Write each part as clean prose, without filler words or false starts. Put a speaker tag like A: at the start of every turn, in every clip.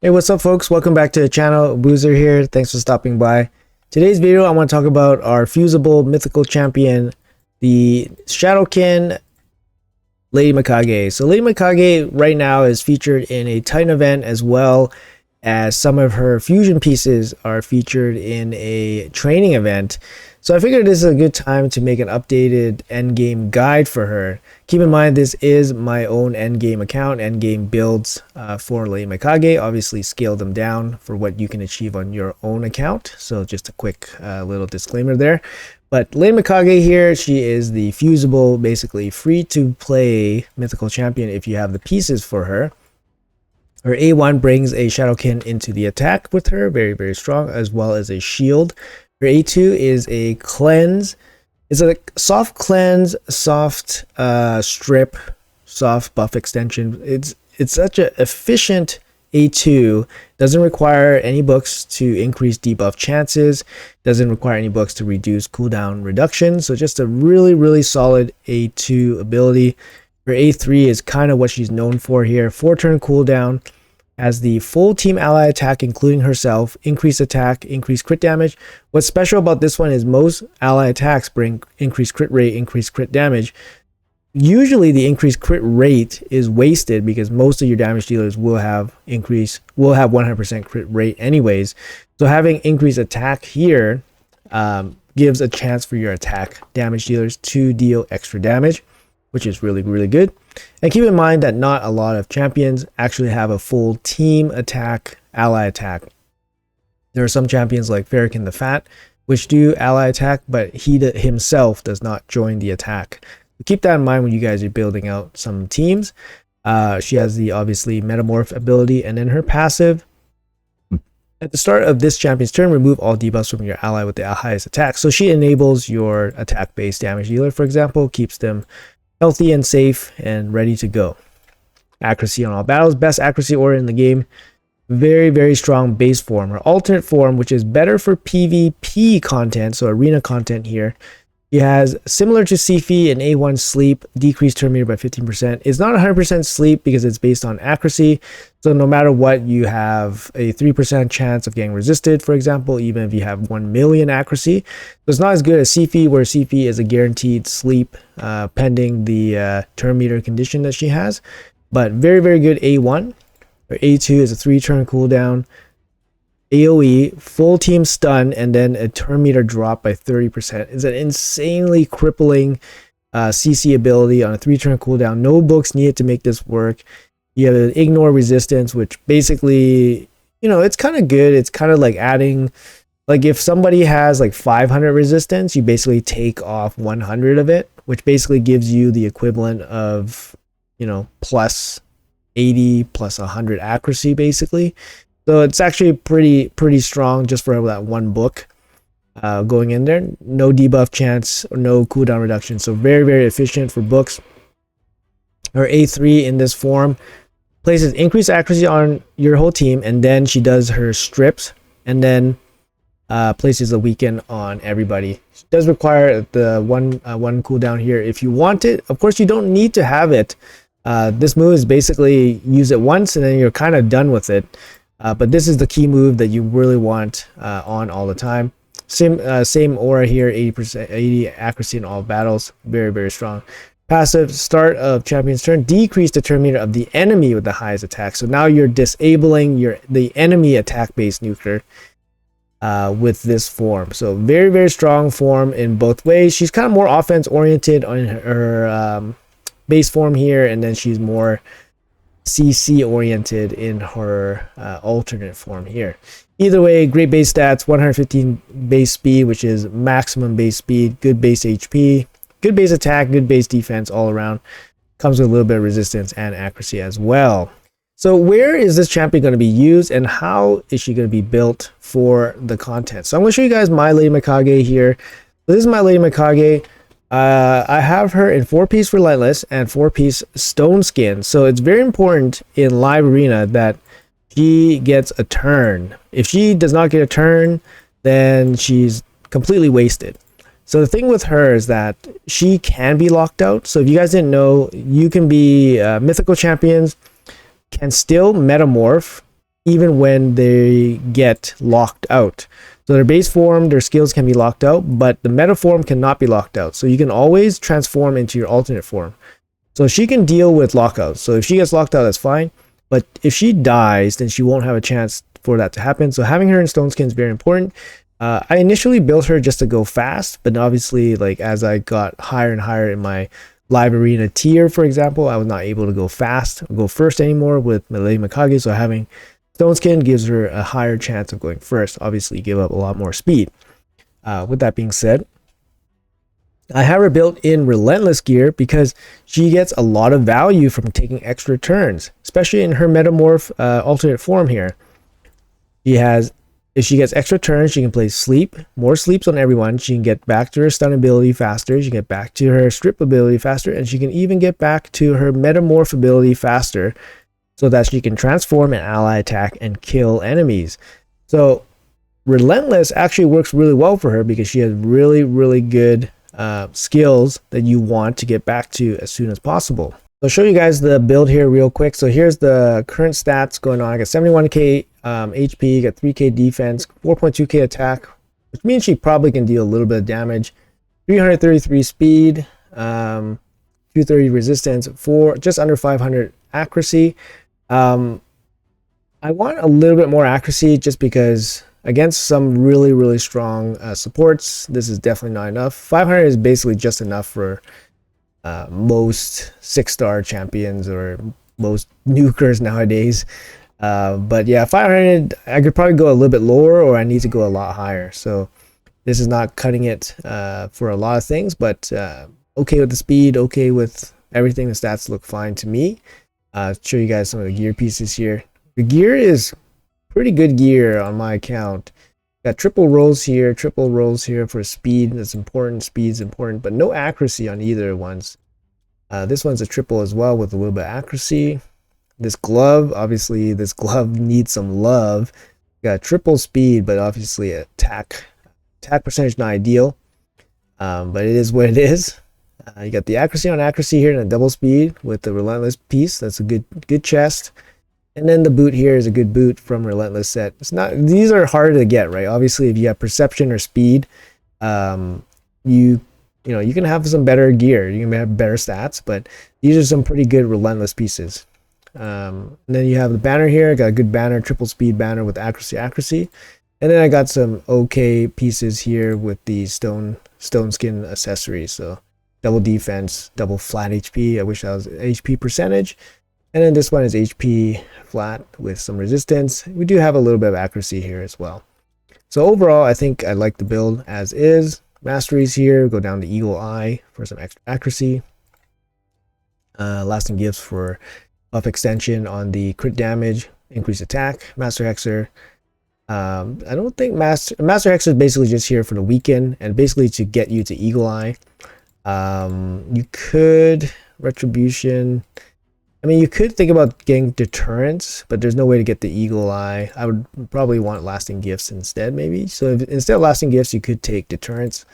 A: Hey, what's up, folks? Welcome back to the channel. Boozer here. Thanks for stopping by. Today's video, I want to talk about our fusible mythical champion, the Shadowkin Lady Mikage. So Lady Mikage right now is featured in a Titan event, as well as some of her fusion pieces are featured in a training event. So I figured this is a good time to make an updated endgame guide for her. Keep in mind, this is my own endgame account, endgame builds for Lady Mikage. Obviously scale them down for what you can achieve on your own account. So just a quick little disclaimer there. But Lady Mikage here, she is the fusible, basically free to play mythical champion if you have the pieces for her. Her A1 brings a Shadowkin into the attack with her, very, very strong, as well as a shield. Her A2 is a cleanse. It's a soft cleanse, soft strip, soft buff extension. It's such an efficient A2. Doesn't require any books to increase debuff chances. Doesn't require any books to reduce cooldown reduction. So just a really, really solid A2 ability. Her A3 is kind of what she's known for here. 4-turn cooldown. Has the full team ally attack, including herself, increased attack, increased crit damage. What's special about this one is most ally attacks bring increased crit rate, increased crit damage. Usually the increased crit rate is wasted because most of your damage dealers will have 100% crit rate anyways. So having increased attack here gives a chance for your attack damage dealers to deal extra damage, which is really, really good. And keep in mind that not a lot of champions actually have a full team attack, ally attack. There are some champions like Farrakhan the Fat, which do ally attack, but he himself does not join the attack. So keep that in mind when you guys are building out some teams. She has the obviously metamorph ability, and then her passive. At the start of this champion's turn, remove all debuffs from your ally with the highest attack. So she enables your attack-based damage dealer, for example, keeps them healthy and safe and ready to go. Accuracy on all battles, best accuracy aura in the game. Very, very strong base form. Her alternate form, which is better for PvP content, so arena content here. She has, similar to Sifi, an A1 sleep, decreased turn meter by 15%. It's not 100% sleep because it's based on accuracy. So no matter what, you have a 3% chance of getting resisted, for example, even if you have 1 million accuracy. So it's not as good as Sifi, where Sifi is a guaranteed sleep pending the turn meter condition that she has. But very, very good A1. Her A2 is a 3-turn cooldown. AoE, full team stun, and then a turn meter drop by 30%. It's an insanely crippling CC ability on a 3-turn cooldown. No books needed to make this work. You have an ignore resistance, which basically, you know, it's kind of good. It's kind of like adding, like if somebody has like 500 resistance, you basically take off 100 of it, which basically gives you the equivalent of, you know, plus 80 plus 100 accuracy, basically. So it's actually pretty strong just for that one book going in there. No debuff chance or no cooldown reduction. So very, very efficient for books. Her A3 in this form places increased accuracy on your whole team, and then she does her strips and then places a weaken on everybody. She does require the one cooldown here if you want it. Of course, you don't need to have it. This move is basically use it once and then you're kind of done with it. But this is the key move that you really want on all the time. Same aura here, 80%, 80 accuracy in all battles. Very, very strong. Passive, start of champion's turn, decrease the turn meter of the enemy with the highest attack. So now you're disabling the enemy attack-based nuclear with this form. So very, very strong form in both ways. She's kind of more offense-oriented on her base form here, and then she's more CC oriented in her alternate form here. Either way, great base stats, 115 base speed, which is maximum base speed, good base HP, good base attack, good base defense all around. Comes with a little bit of resistance and accuracy as well. So where is this champion going to be used, and how is she going to be built for the content? So I'm going to show you guys my Lady Mikage here. So this is my Lady Mikage. I have her in 4-piece Relentless and 4-piece Stone Skin. So it's very important in live arena that she gets a turn. If she does not get a turn, then she's completely wasted. So the thing with her is that she can be locked out. So if you guys didn't know, you can be mythical champions can still metamorph even when they get locked out. So their base form, their skills can be locked out, but the meta form cannot be locked out. So you can always transform into your alternate form. So she can deal with lockouts. So if she gets locked out, that's fine. But if she dies, then she won't have a chance for that to happen. So having her in Stone Skin is very important. I initially built her just to go fast, but obviously, like as I got higher and higher in my live arena tier, for example, I was not able to go fast, go first anymore with Lady Mikage. So having Stone Skin gives her a higher chance of going first. Obviously, give up a lot more speed. With that being said, I have her built in Relentless gear because she gets a lot of value from taking extra turns, especially in her Metamorph alternate form here. If she gets extra turns, she can play sleep, more sleeps on everyone. She can get back to her stun ability faster. She can get back to her strip ability faster, and she can even get back to her Metamorph ability faster so that she can transform an ally attack and kill enemies. So Relentless actually works really well for her because she has really, really good skills that you want to get back to as soon as possible. I'll show you guys the build here real quick. So here's the current stats going on. I got 71k HP, got 3k defense, 4.2k attack, which means she probably can deal a little bit of damage, 333 speed, 230 resistance, just under 500 accuracy. I want a little bit more accuracy just because against some really, really strong supports, this is definitely not enough. 500 is basically just enough for most 6-star champions or most nukers nowadays. But yeah, 500, I could probably go a little bit lower, or I need to go a lot higher. So this is not cutting it for a lot of things, but okay with the speed, okay with everything. The stats look fine to me. Show you guys some of the gear pieces here. The gear is pretty good gear on my account. Got triple rolls here for speed. That's important. Speed's important, but no accuracy on either ones. This one's a triple as well with a little bit of accuracy. This glove, obviously, this glove needs some love. Got triple speed, but obviously attack percentage not ideal. But it is what it is. You got the accuracy on accuracy here and a double speed with the Relentless piece. That's a good chest. And then the boot here is a good boot from Relentless set. It's not; these are harder to get, right? Obviously, if you have perception or speed, you can have some better gear. You can have better stats, but these are some pretty good Relentless pieces. And then you have the banner here. I got a good banner, triple speed banner with accuracy. And then I got some okay pieces here with the stone skin accessories. So double defense, double flat HP. I wish that was HP percentage. And then this one is HP flat with some resistance. We do have a little bit of accuracy here as well. So overall, I think I like the build as is. Masteries here, go down to Eagle Eye for some extra accuracy. Lasting gifts for buff extension on the crit damage, increased attack. Master Hexer. I don't think Master Hexer is basically just here for the weekend and basically to get you to Eagle Eye. You could Retribution. I mean, you could think about getting Deterrence, but there's no way to get the Eagle Eye. I would probably want Lasting Gifts instead, maybe. So instead of Lasting Gifts, you could take Deterrence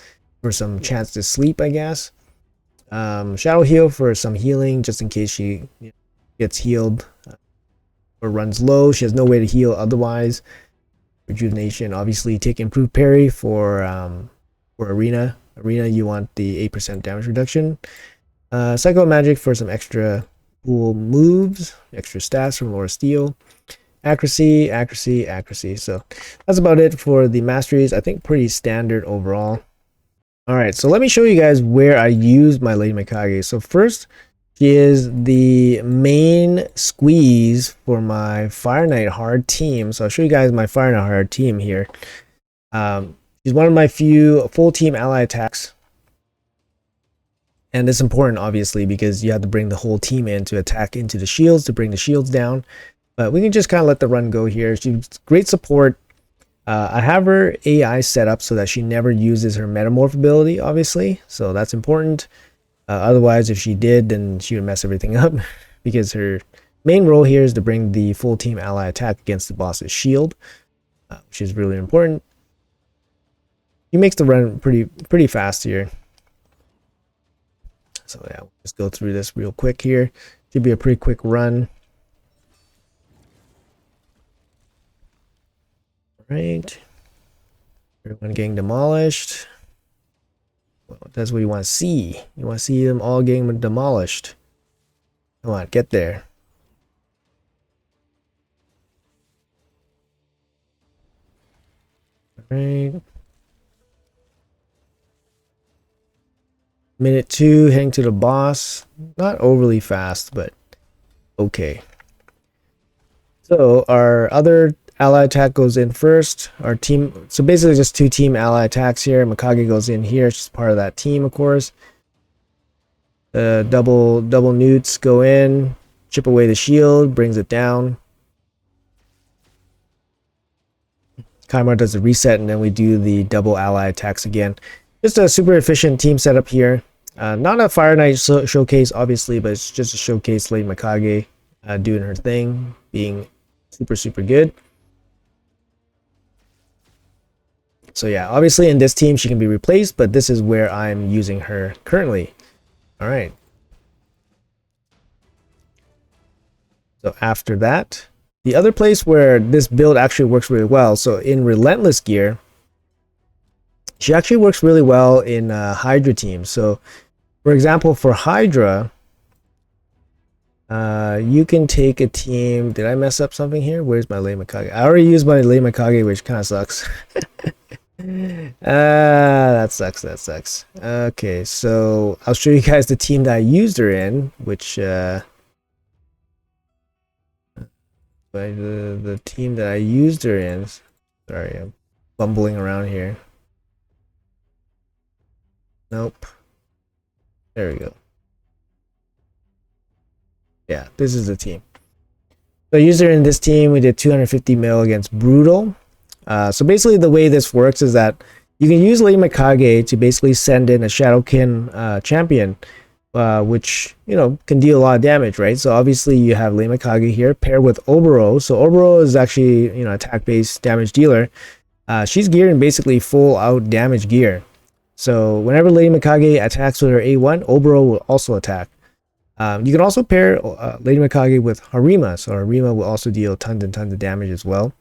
A: for some chance to sleep, I guess. Shadow Heal for some healing, just in case she gets healed or runs low. She has no way to heal otherwise. Rejuvenation, obviously. Take Improved Parry for Arena. Arena, you want the 8% damage reduction. Psycho Magic for some extra cool moves, extra stats from Laura Steele. Accuracy. So that's about it for the masteries. I think pretty standard overall. All right, so let me show you guys where I use my Lady Mikage. So first, she is the main squeeze for my Fire Knight hard team. So I'll show you guys my Fire Knight hard team here. She's one of my few full team ally attacks. And it's important, obviously, because you have to bring the whole team in to attack into the shields, to bring the shields down. But we can just kind of let the run go here. She's great support. I have her AI set up so that she never uses her Metamorph ability, obviously. So that's important. Otherwise, if she did, then she would mess everything up. Because her main role here is to bring the full team ally attack against the boss's shield. Which is really important. She makes the run pretty fast here. So yeah, we'll just go through this real quick here. Should be a pretty quick run. Right. Everyone getting demolished. Well, that's what you want to see. You want to see them all getting demolished. Come on, get there. Right. Minute 2, heading to the boss. Not overly fast, but okay. So our other ally attack goes in first. Our team, so basically just 2 team ally attacks here. Mikage goes in here. She's part of that team, of course. Double newts go in, chip away the shield, brings it down. Kaimar does the reset, and then we do the double ally attacks again. Just a super efficient team setup here. Not a Fire Knight showcase, obviously, but it's just a showcase. Lady Mikage doing her thing, being super good. So yeah, obviously in this team she can be replaced, but this is where I'm using her currently. All right. So after that, the other place where this build actually works really well, so in Relentless gear, she actually works really well in Hydra teams. So for example, for Hydra, you can take a team. Did I mess up something here? Where's my Lady Mikage? I already used my Lady Mikage, which kind of sucks. That sucks. Okay, so I'll show you guys the team that I used her in, which the team that I used her in. Sorry, I'm bumbling around here. Nope. There we go. Yeah, this is the team. So I used her in this team. We did 250 mil against Brutal. So basically the way this works is that you can use Lady Mikage to basically send in a Shadowkin champion, which, you know, can deal a lot of damage, right? So obviously you have Lady Mikage here paired with Oboro. So Oboro is actually, you know, attack-based damage dealer. She's geared in basically full out damage gear. So whenever Lady Mikage attacks with her A1, Oboro will also attack. You can also pair Lady Mikage with Harima. So Harima will also deal tons and tons of damage as well.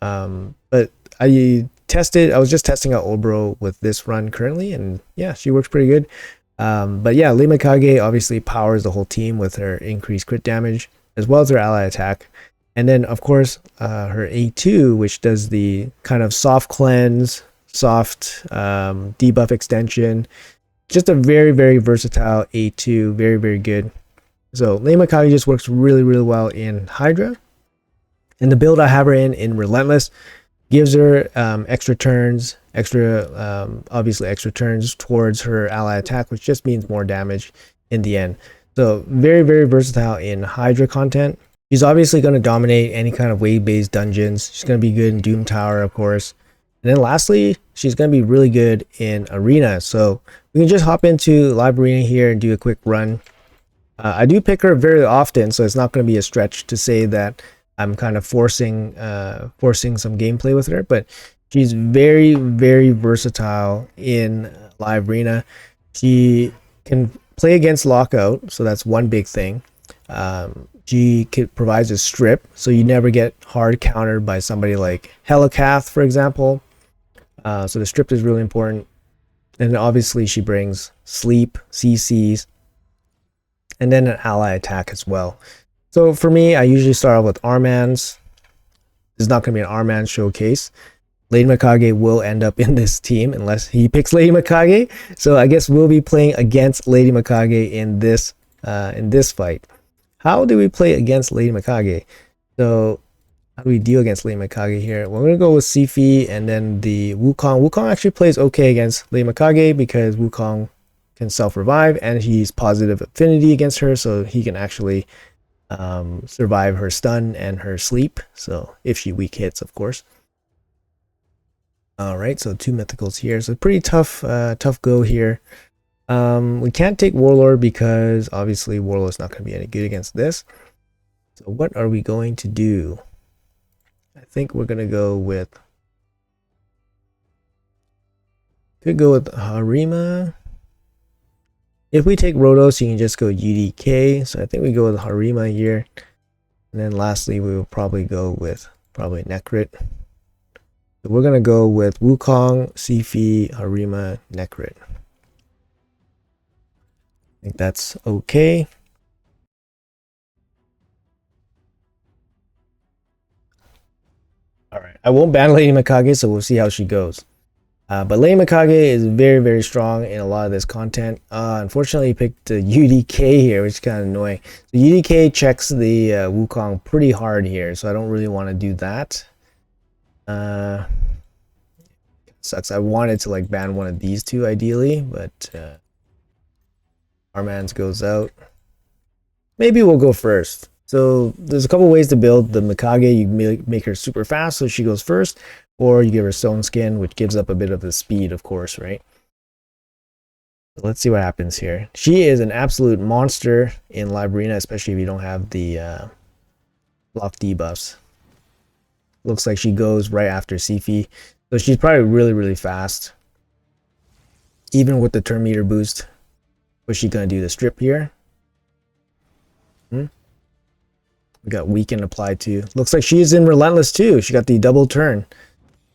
A: But I was just testing out Oboro with this run currently, and yeah, she works pretty good. But yeah, Lady Mikage obviously powers the whole team with her increased crit damage as well as her ally attack. And then of course her A2, which does the kind of soft cleanse, soft debuff extension. Just a very versatile A2, very good. So Lady Mikage just works really well in Hydra. And the build I have her in Relentless gives her extra turns, obviously extra turns towards her ally attack, which just means more damage in the end. So very versatile in Hydra content. She's obviously going to dominate any kind of wave-based dungeons. She's going to be good in Doom Tower, of course. And then lastly, she's going to be really good in Arena. So we can just hop into Live Arena here and do a quick run. I do pick her very often, so it's not going to be a stretch to say that I'm kind of forcing some gameplay with her, but she's very versatile in Live Arena. She can play against Lockout, so that's one big thing. She provides a strip, so you never get hard countered by somebody like Helicath, for example. So the strip is really important. And obviously she brings sleep, CCs, and then an ally attack as well. So for me, I usually start off with Armans. This is not going to be an Arman showcase. Lady Mikage will end up in this team unless he picks Lady Mikage. So I guess we'll be playing against Lady Mikage in this fight. How do we play against Lady Mikage? So how do we deal against Lady Mikage here? Well, we're going to go with Sifi and then the Wukong. Wukong actually plays okay against Lady Mikage because Wukong can self-revive and he's positive affinity against her, so he can actually survive her stun and her sleep. So if she weak hits, of course. All right, so 2 mythicals here. So pretty tough go here. We can't take Warlord because obviously Warlord's not going to be any good against this. So what are we going to do? I think we're going to go with... Could go with Harima. If we take Rotos, you can just go UDK. So I think we go with Harima here. And then lastly, we will probably go with Necrit. So we're gonna go with Wukong, Sifi, Harima, Necrit. I think that's okay. All right, I won't ban Lady Mikage, so we'll see how she goes. But Lady Mikage is very, very strong in a lot of this content. Unfortunately, he picked UDK here, which is kind of annoying. So UDK checks the Wukong pretty hard here, so I don't really want to do that. Sucks. I wanted to like ban one of these two ideally, but Armans goes out. Maybe we'll go first. So there's a couple ways to build the Mikage. You make her super fast, so she goes first, or you give her stone skin, which gives up a bit of the speed, of course, right? Let's see what happens here. She is an absolute monster in Live Arena, especially if you don't have the block debuffs. Looks like she goes right after Sifi, so she's probably really, really fast. Even with the turn meter boost. What's she gonna do? The strip here? We got weaken applied to. Looks like she's in Relentless too. She got the double turn.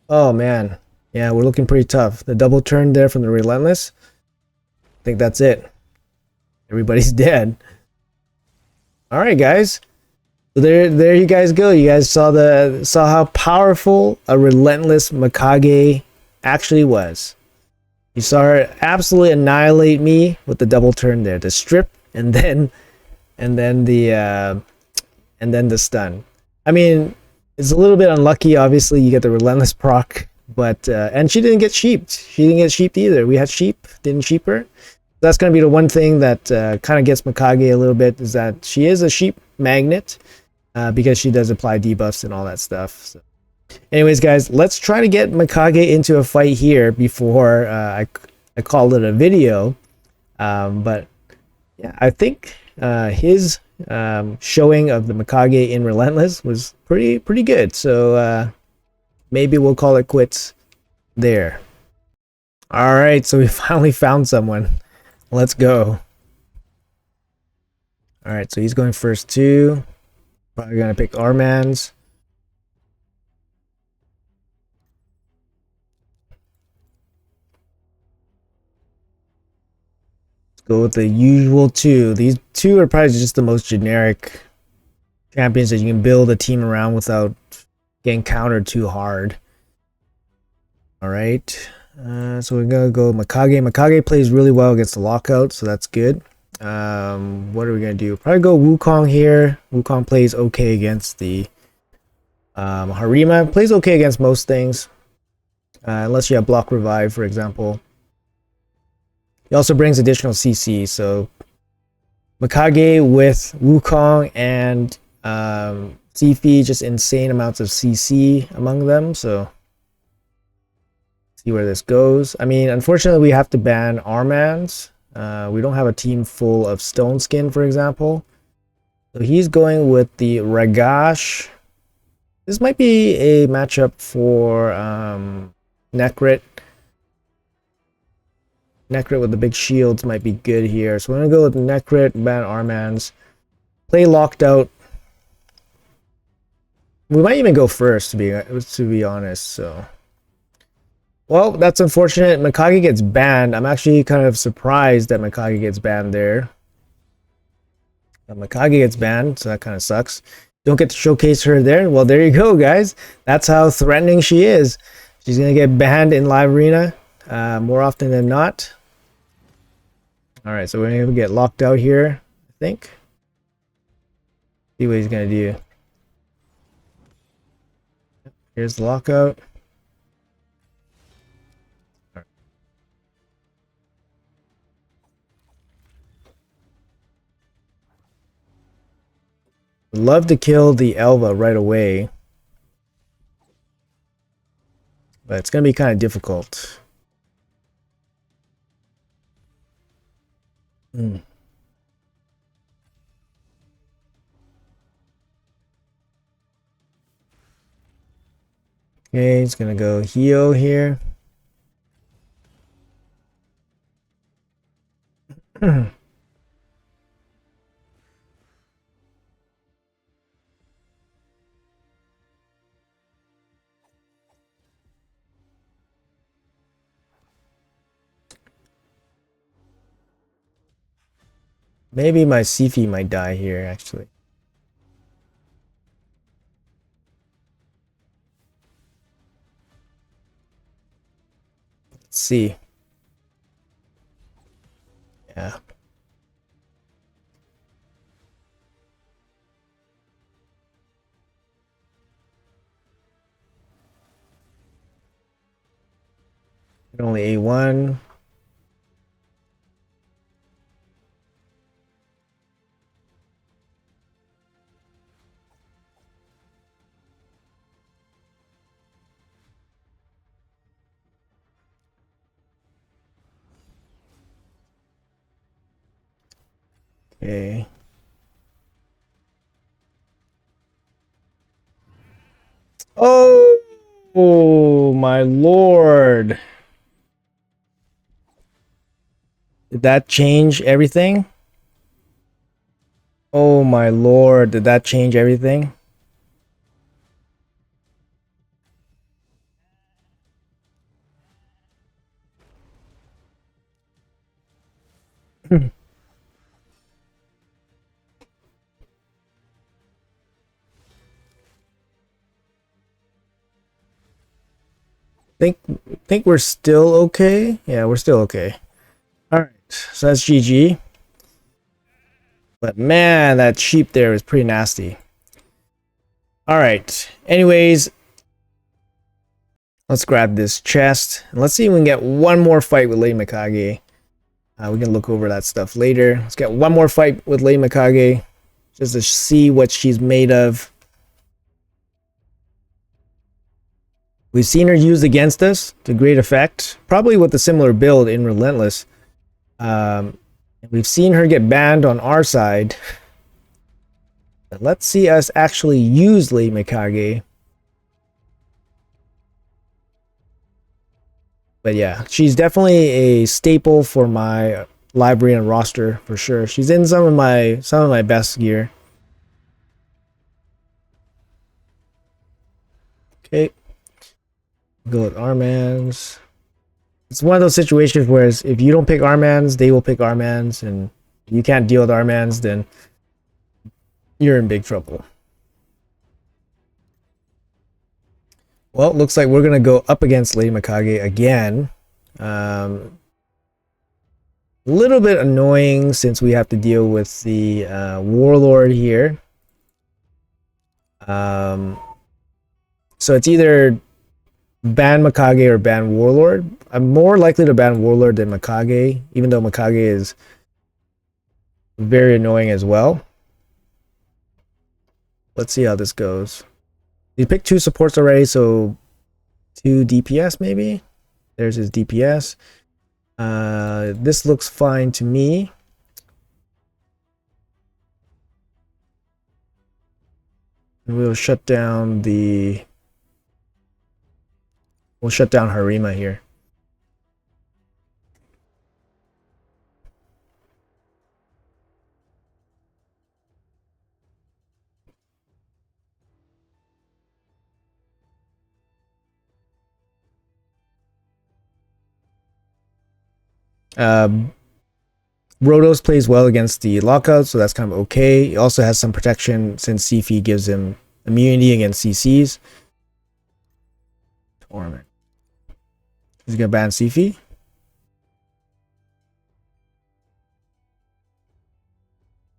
A: Oh man. Yeah, we're looking pretty tough. The double turn there from the Relentless. I think that's it. Everybody's dead. Alright guys. So there you guys go. You guys saw how powerful a Relentless Mikage actually was. You saw her absolutely annihilate me with the double turn there. The strip and then the stun. I mean, it's a little bit unlucky. Obviously, you get the Relentless proc, but and she didn't get sheeped. She didn't get sheeped either. We had sheep, didn't sheep her. That's going to be the one thing that kind of gets Mikage a little bit, is that she is a sheep magnet because she does apply debuffs and all that stuff. So. Anyways, guys, let's try to get Mikage into a fight here before I call it a video. But yeah, I think his showing of the Mikage in Relentless was pretty good. So maybe we'll call it quits there. All right, so we finally found someone. Let's go. All right, so he's going first too. Probably gonna pick Armans. Go with the usual two. These two are probably just the most generic champions that you can build a team around without getting countered too hard. All right, so we're gonna go Mikage. Mikage plays really well against the lockout, so that's good. What are we gonna do? Probably go Wukong here. Wukong plays okay against the Harima. Plays okay against most things, unless you have block revive, for example. He also brings additional CC, so Mikage with Wukong and Sifi, just insane amounts of CC among them, so see where this goes. I mean, unfortunately, we have to ban Armans. We don't have a team full of Stone Skin, for example. So he's going with the Ragash. This might be a matchup for Necrit. Necrit with the big shields might be good here. So we're going to go with Necrit, ban Armans. Play locked out. We might even go first, to be honest, so... Well, that's unfortunate. Mikage gets banned. I'm actually kind of surprised that Mikage gets banned there. Mikage gets banned, so that kind of sucks. Don't get to showcase her there. Well, there you go, guys. That's how threatening she is. She's going to get banned in Live Arena more often than not. Alright, so we're going to get locked out here, I think. See what he's going to do. Here's the lockout. Love to kill the Elva right away, but it's going to be kind of difficult. Okay, it's going to go heal here. Maybe my Sifi might die here, actually. Let's see. Yeah. Only A1. Okay. Oh, oh my lord. Did that change everything? Oh my lord, did that change everything? think think we're still okay. Yeah, we're still okay. All right, so that's GG. But man, that sheep there is pretty nasty. All right. Anyways, let's grab this chest. And let's see if we can get one more fight with Lady Mikage. We can look over that stuff later. Let's get one more fight with Lady Mikage just to see what she's made of. We've seen her used against us to great effect, probably with a similar build in Relentless. We've seen her get banned on our side. But let's see us actually use Lady Mikage. But yeah, she's definitely a staple for my library and roster for sure. She's in some of my best gear. Okay, go with Armans. It's one of those situations where if you don't pick Armans, they will pick Armans, and if you can't deal with Armans, then you're in big trouble. Well, it looks like we're gonna go up against Lady Mikage again. A little bit annoying since we have to deal with the warlord here. So it's either ban Mikage or ban warlord. I'm more likely to ban warlord than Mikage, even though Mikage is very annoying as well. Let's see how this goes. He picked 2 supports already, so 2 DPS maybe. There's his DPS. This looks fine to me. We'll shut down Harima here. Rotos plays well against the lockout, so that's kind of okay. He also has some protection since Sifi gives him immunity against CCs. Torment. He's gonna ban Sifi.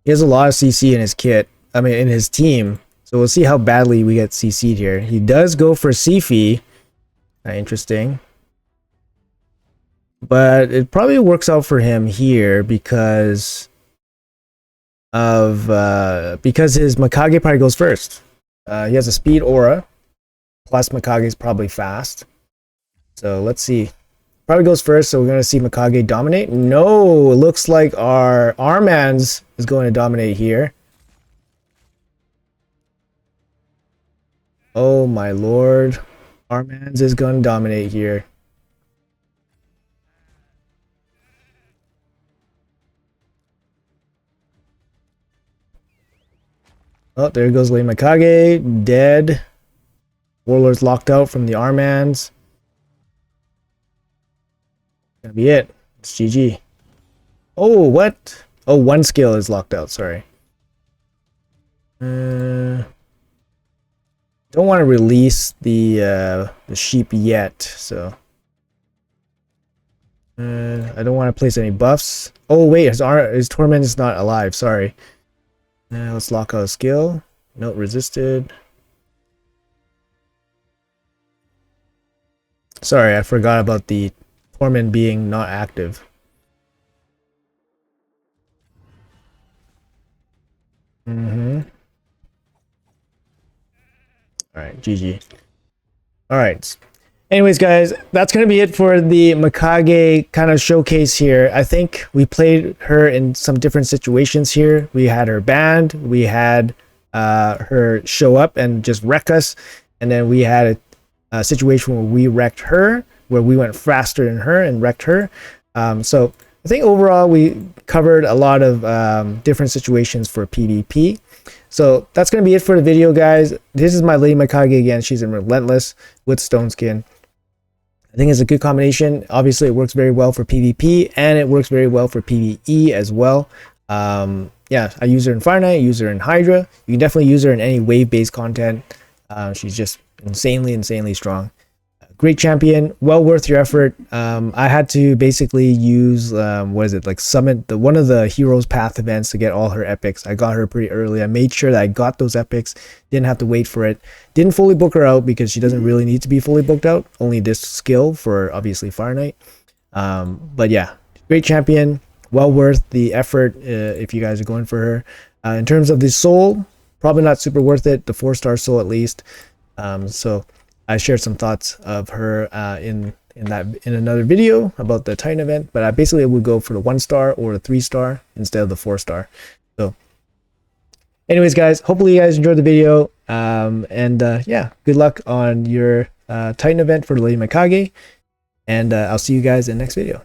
A: He has a lot of CC in his kit. I mean, in his team. So we'll see how badly we get CC'd here. He does go for Sifi. Interesting. But it probably works out for him here because his Mikage probably goes first. He has a speed aura. Plus Mikage is probably fast. So let's see. Probably goes first, so we're going to see Mikage dominate. No, it looks like our Armans is going to dominate here. Oh my lord. Armans is going to dominate here. Oh, there goes Lady Mikage. Dead. Warlord's locked out from the Armans. Gonna be it. It's GG. Oh, what? Oh, one skill is locked out, sorry. Don't want to release the sheep yet, so I don't want to place any buffs. Oh wait, his torment is not alive, sorry. Let's lock out a skill. Note resisted. Sorry, I forgot about the torment being not active. Alright, GG. Alright. Anyways, guys, that's going to be it for the Mikage kind of showcase here. I think we played her in some different situations here. We had her banned. We had her show up and just wreck us. And then we had a situation where we wrecked her, where we went faster than her and wrecked her. So I think overall we covered a lot of different situations for PvP. So that's going to be it for the video, guys. This is my Lady Mikage again. She's in Relentless with Stone Skin. I think it's a good combination. Obviously, it works very well for PvP, and it works very well for PvE as well. Yeah, I use her in Fire Knight, I use her in Hydra. You can definitely use her in any wave-based content. She's just insanely strong. Great champion, well worth your effort. I had to basically use what is it, like summon one of the Heroes Path events to get all her epics. I got her pretty early. I made sure that I got those epics, didn't have to wait for it. Didn't fully book her out because she doesn't really need to be fully booked out, only this skill for obviously Fire Knight. But yeah, great champion, well worth the effort if you guys are going for her. In terms of the soul, probably not super worth it, the 4-star soul at least. So I shared some thoughts of her in another video about the Titan event, but I basically would go for the 1-star or the 3-star instead of the 4-star. So anyways, guys, hopefully you guys enjoyed the video, and yeah, good luck on your Titan event for Lady Mikage, and I'll see you guys in the next video.